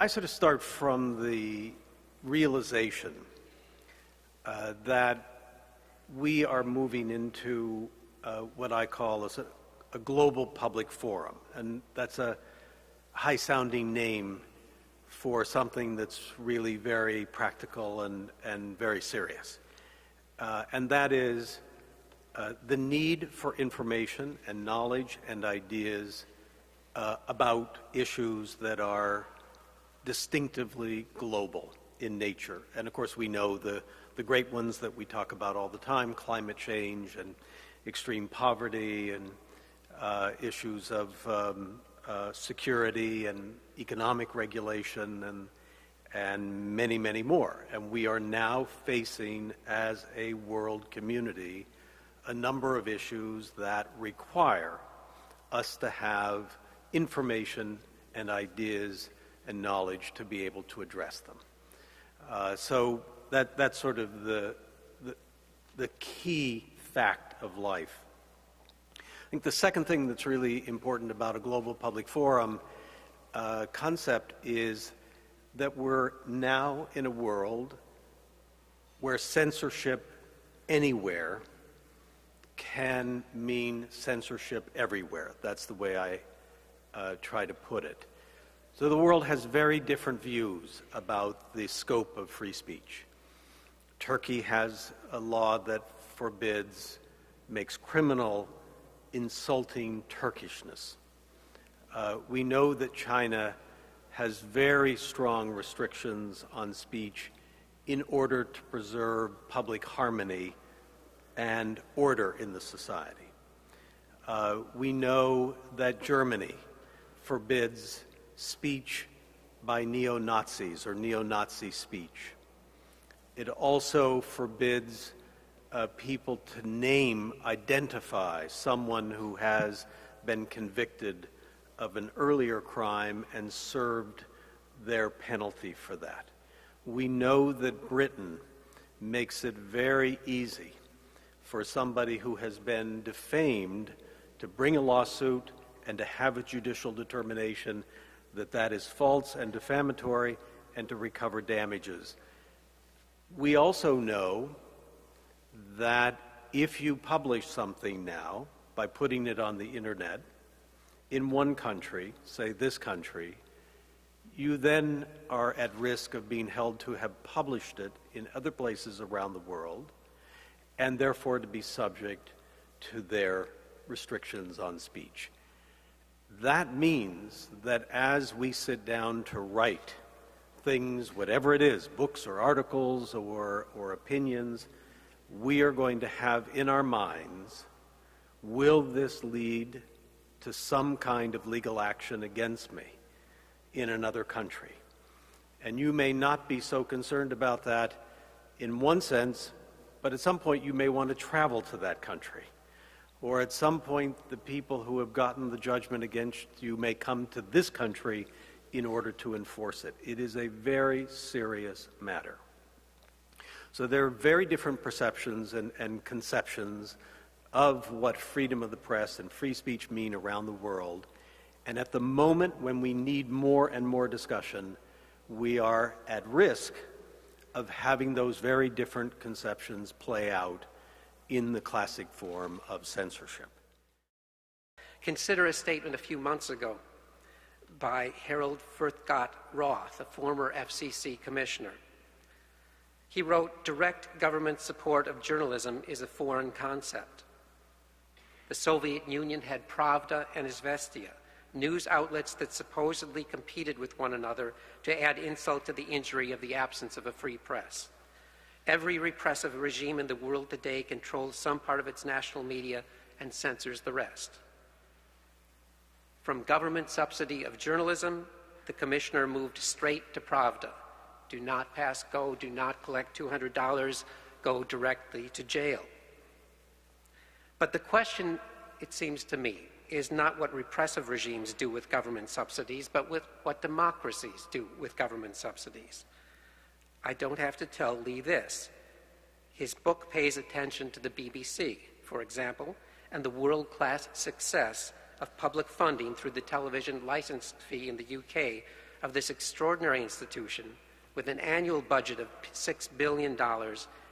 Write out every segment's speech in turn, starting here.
I sort of start from the realization that we are moving into what I call a global public forum, and that's a high-sounding name for something that's really very practical and very serious. And that is the need for information and knowledge and ideas about issues that are distinctively global in nature. And of course we know the great ones that we talk about all the time: climate change and extreme poverty and issues of security and economic regulation and many, many more. And we are now facing, as a world community, a number of issues that require us to have information and ideas and knowledge to be able to address them. So that's sort of the key fact of life. I think the second thing that's really important about a global public forum concept is that we're now in a world where censorship anywhere can mean censorship everywhere. That's the way I try to put it. So the world has very different views about the scope of free speech. Turkey has a law that forbids, makes criminal insulting Turkishness. We know that China has very strong restrictions on speech in order to preserve public harmony and order in the society. We know that Germany forbids speech by neo-Nazis or neo-Nazi speech. It also forbids people to name, identify someone who has been convicted of an earlier crime and served their penalty for that. We know that Britain makes it very easy for somebody who has been defamed to bring a lawsuit and to have a judicial determination that that is false and defamatory and to recover damages. We also know that if you publish something now by putting it on the internet in one country, say this country, you then are at risk of being held to have published it in other places around the world and therefore to be subject to their restrictions on speech. That means that as we sit down to write things, whatever it is, books or articles or opinions, we are going to have in our minds, will this lead to some kind of legal action against me in another country? And you may not be so concerned about that in one sense, but at some point you may want to travel to that country. Or at some point the people who have gotten the judgment against you may come to this country in order to enforce it. It is a very serious matter. So there are very different perceptions and conceptions of what freedom of the press and free speech mean around the world. And at the moment when we need more and more discussion, we are at risk of having those very different conceptions play out in the classic form of censorship. Consider a statement a few months ago by Harold Furtgott Roth, a former FCC commissioner. He wrote, "Direct government support of journalism is a foreign concept." The Soviet Union had Pravda and Izvestia, news outlets that supposedly competed with one another to add insult to the injury of the absence of a free press. Every repressive regime in the world today controls some part of its national media and censors the rest. From government subsidy of journalism, the commissioner moved straight to Pravda. Do not pass go, do not collect $200, go directly to jail. But the question, it seems to me, is not what repressive regimes do with government subsidies, but with what democracies do with government subsidies. I don't have to tell Lee this. His book pays attention to the BBC, for example, and the world-class success of public funding through the television license fee in the UK of this extraordinary institution with an annual budget of $6 billion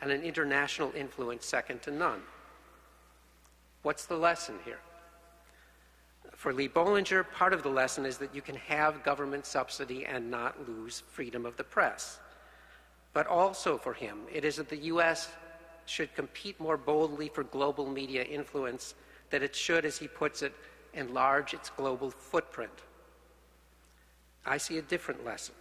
and an international influence second to none. What's the lesson here? For Lee Bollinger, part of the lesson is that you can have government subsidy and not lose freedom of the press. But also for him, it is that the U.S. should compete more boldly for global media influence, that it should, as he puts it, enlarge its global footprint. I see a different lesson.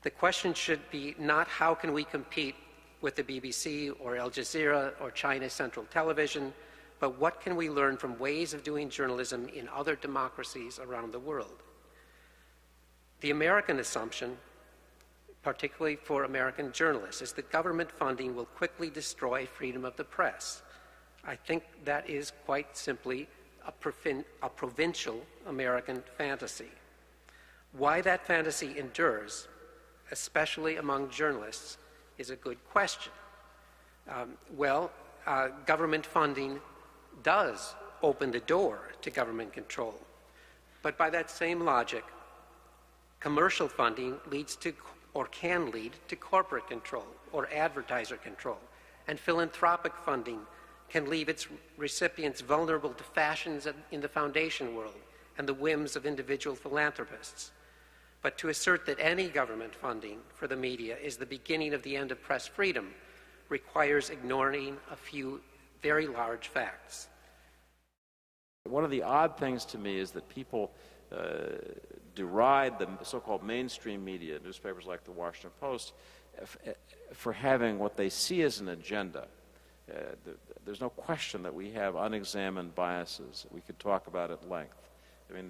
The question should be not how can we compete with the BBC or Al Jazeera or China Central Television, but what can we learn from ways of doing journalism in other democracies around the world? The American assumption, particularly for American journalists, is that government funding will quickly destroy freedom of the press. I think that is quite simply a provincial American fantasy. Why that fantasy endures, especially among journalists, is a good question. Government funding does open the door to government control. But by that same logic, commercial funding leads to or can lead to corporate control or advertiser control. And philanthropic funding can leave its recipients vulnerable to fashions in the foundation world and the whims of individual philanthropists. But to assert that any government funding for the media is the beginning of the end of press freedom requires ignoring a few very large facts. One of the odd things to me is that people deride the so-called mainstream media, newspapers like the Washington Post, for having what they see as an agenda. There's no question that we have unexamined biases. We could talk about at length. I mean,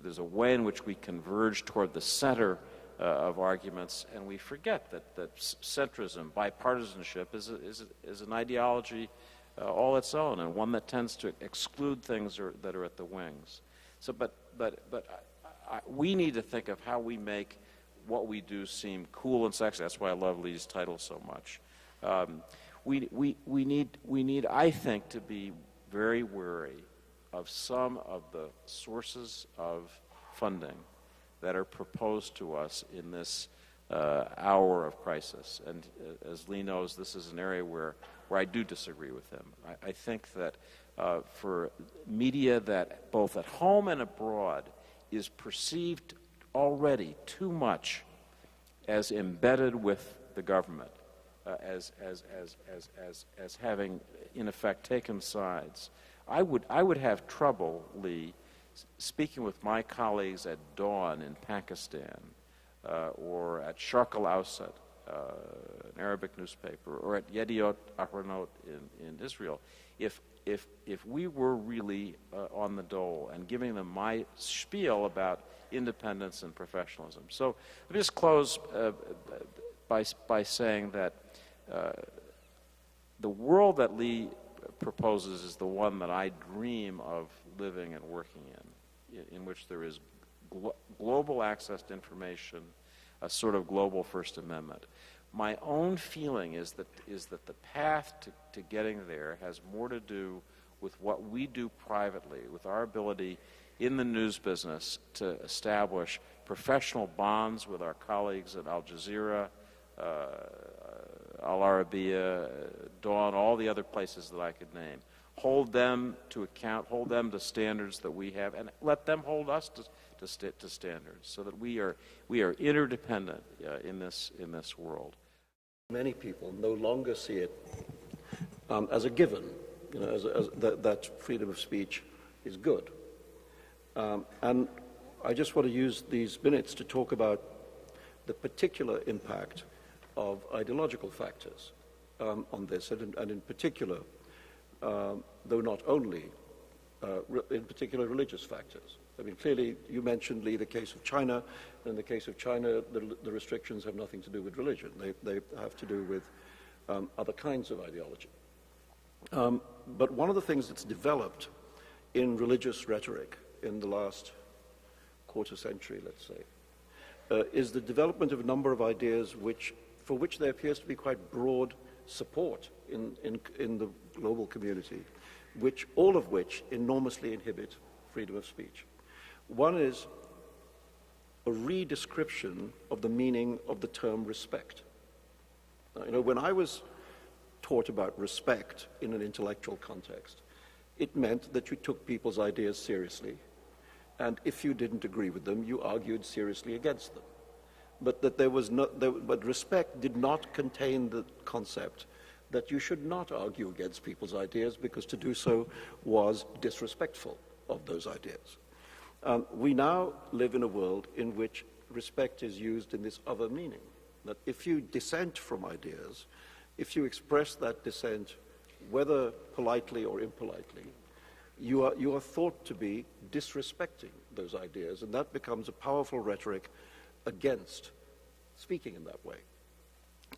there's a way in which we converge toward the center of arguments, and we forget that centrism, bipartisanship, is an ideology all its own, and one that tends to exclude things that are at the wings. So, we need to think of how we make what we do seem cool and sexy. That's why I love Lee's title so much. We need, I think, to be very wary of some of the sources of funding that are proposed to us in this hour of crisis. And as Lee knows, this is an area where I do disagree with him. I think that for media that both at home and abroad is perceived already too much as embedded with the government, as having in effect taken sides. I would have trouble, Lee, speaking with my colleagues at Dawn in Pakistan, or at Sharq al-Awsat, an Arabic newspaper, or at Yediot Ahronot in Israel, if we were really on the dole and giving them my spiel about independence and professionalism. So let me just close by saying that the world that Lee proposes is the one that I dream of living and working in which there is global access to information, a sort of global First Amendment. My own feeling is that the path to getting there has more to do with what we do privately, with our ability in the news business to establish professional bonds with our colleagues at Al Jazeera, Al Arabiya, Dawn, all the other places that I could name. Hold them to account, hold them to standards that we have, and let them hold us to standards, so that we are interdependent in this world. Many people no longer see it as a given, that freedom of speech is good. And I just want to use these minutes to talk about the particular impact of ideological factors on this, and in particular, though not only, in particular religious factors. I mean, clearly, you mentioned, Lee, the case of China. In the case of China, the restrictions have nothing to do with religion. They have to do with other kinds of ideology. But one of the things that's developed in religious rhetoric in the last quarter century, let's say, is the development of a number of ideas for which there appears to be quite broad support in the global community, all of which enormously inhibit freedom of speech. One is a redescription of the meaning of the term respect. When I was taught about respect in an intellectual context, it meant that you took people's ideas seriously, and if you didn't agree with them, you argued seriously against them. But that but respect did not contain the concept that you should not argue against people's ideas, because to do so was disrespectful of those ideas. We now live in a world in which respect is used in this other meaning, that if you dissent from ideas, if you express that dissent, whether politely or impolitely, you are thought to be disrespecting those ideas, and that becomes a powerful rhetoric against speaking in that way.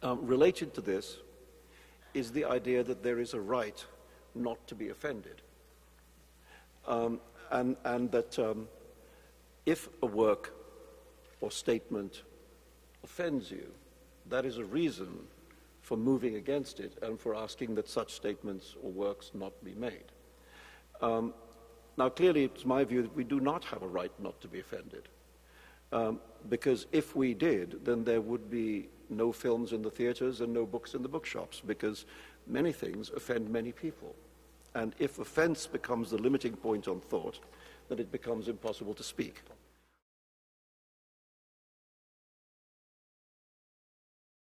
Related to this is the idea that there is a right not to be offended, and that if a work or statement offends you, that is a reason for moving against it and for asking that such statements or works not be made. Now, clearly, it's my view that we do not have a right not to be offended, because if we did, then there would be no films in the theaters and no books in the bookshops, because many things offend many people. And if offense becomes the limiting point on thought, then it becomes impossible to speak.